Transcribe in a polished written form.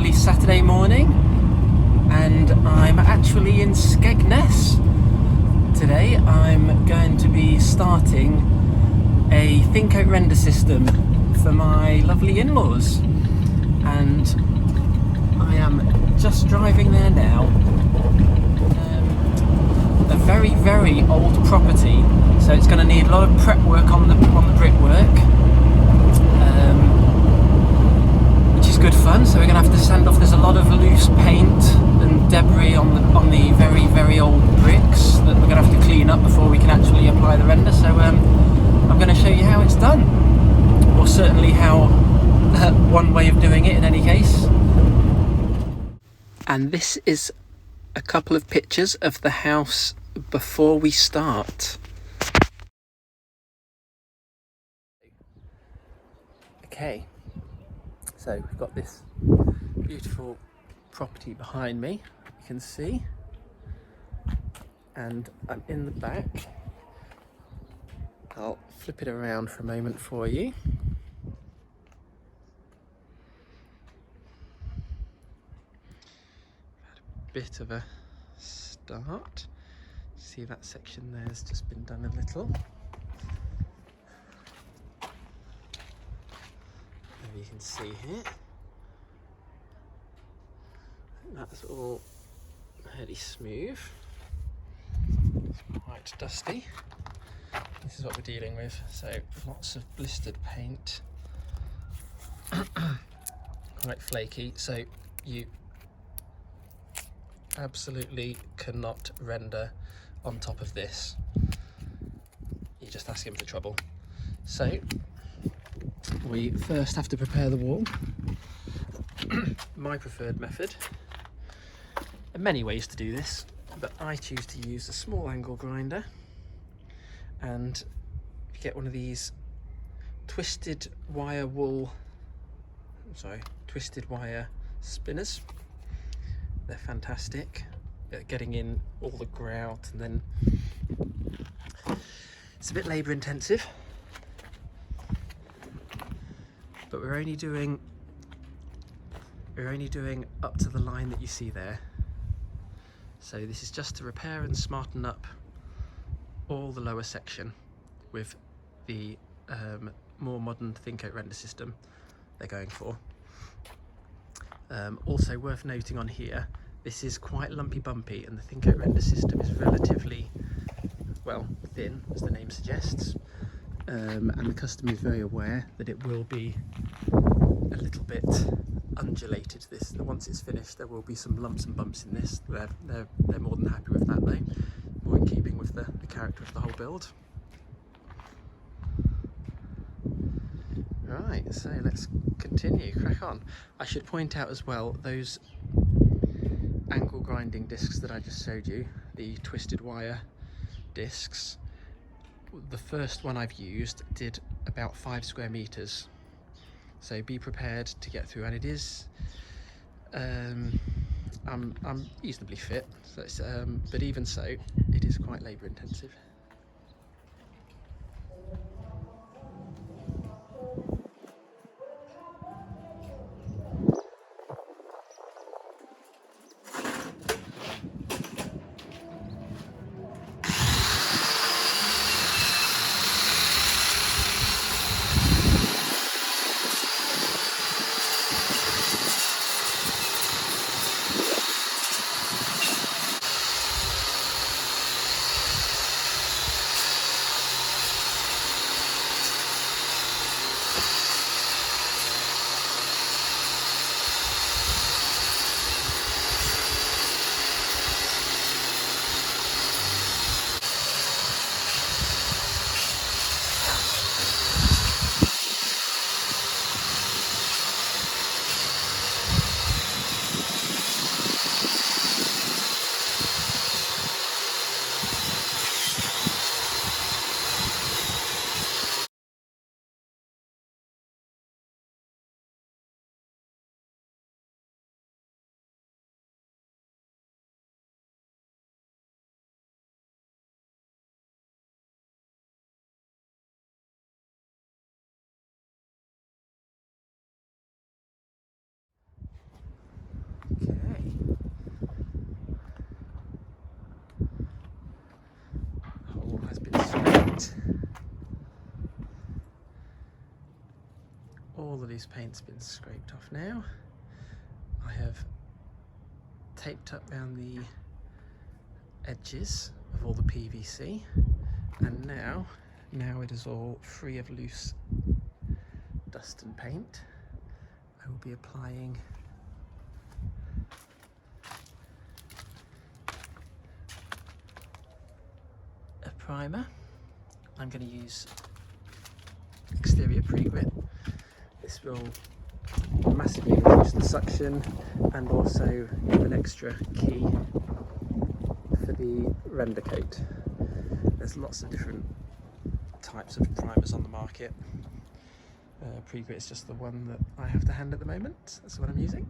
lovely Saturday morning, and I'm actually in Skegness today. I'm going to be starting a thin coat render system for my lovely in-laws, and I am just driving there now. A very old property, so it's going to need a lot of prep work on the brickwork, which is good fun. So we're going to have to sand off. There's a lot of loose paint and debris on the very old bricks that we're going to have to clean up before we can actually apply the render. So I'm going to show you how it's done, or certainly how one way of doing it in any case. And this is a couple of pictures of the house before we start. Okay, so we've got this beautiful property behind me, you can see, and I'm in the back. I'll flip it around for a moment for you. Had a bit of a start. See, that section there has just been done a little. There you can see here. That's all fairly smooth. It's quite dusty. This is what we're dealing with. So lots of blistered paint. Quite flaky. So you absolutely cannot render on top of this. You're just asking for trouble. So we first have to prepare the wall. My preferred method. There are many ways to do this, but I choose to use a small angle grinder, and get one of these twisted wire spinners. They're fantastic at getting in all the grout, and then it's a bit labour intensive, but we're only doing up to the line that you see there. So this is just to repair and smarten up all the lower section with the more modern thin coat render system they're going for. Also worth noting on here, this is quite lumpy bumpy, and the thin coat render system is relatively, well, thin, as the name suggests, and the customer is very aware that it will be a little bit undulated. Once it's finished, there will be some lumps and bumps in this. They're more than happy with that though, more in keeping with the character of the whole build. Right, so let's continue, crack on. I should point out as well, those angle grinding discs that I just showed you, the twisted wire discs, the first one I've used did about 5 square meters. So be prepared to get through, and it is, I'm reasonably fit, so it's, but even so, it is quite labour intensive. all of these paint's been scraped off now. I have taped up around the edges of all the PVC, and now it is all free of loose dust and paint. I will be applying a primer. I'm going to use exterior pre-grit. This will massively reduce the suction and also give an extra key for the render coat. There's lots of different types of primers on the market. Pre-grit is just the one that I have to hand at the moment. That's what I'm using.